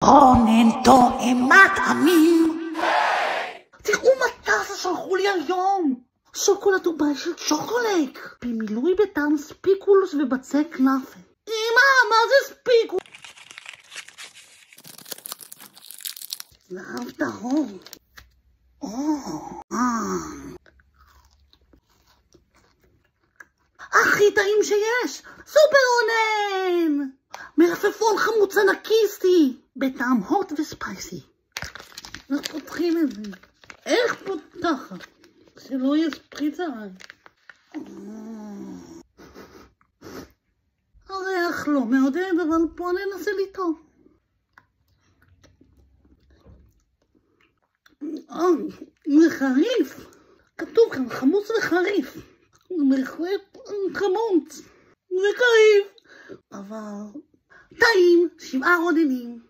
רונן תואמת עמים. תראו מטס שלחו לי היום. שוקולד דובאי של צ'וקולק. במילוי בטעם ספיקולוס ובצק כנאפה. אמא, מה זה ספיקולוס? זהב טהור. הכי טעים שיש. סופר רונן. מלפפון חמוץ ענקיסטי. בטעם הוט וספייסי. איך פותחים את זה? איך פותחת? שלא יהיה ספריץ עליי. הריח לא מעודד, אבל פה ננסה לטעום. זה חריף. כתוב כאן חמוץ וחריף. בהחלט חמוץ. זה חריף. אבל טעים, 7 רודנים.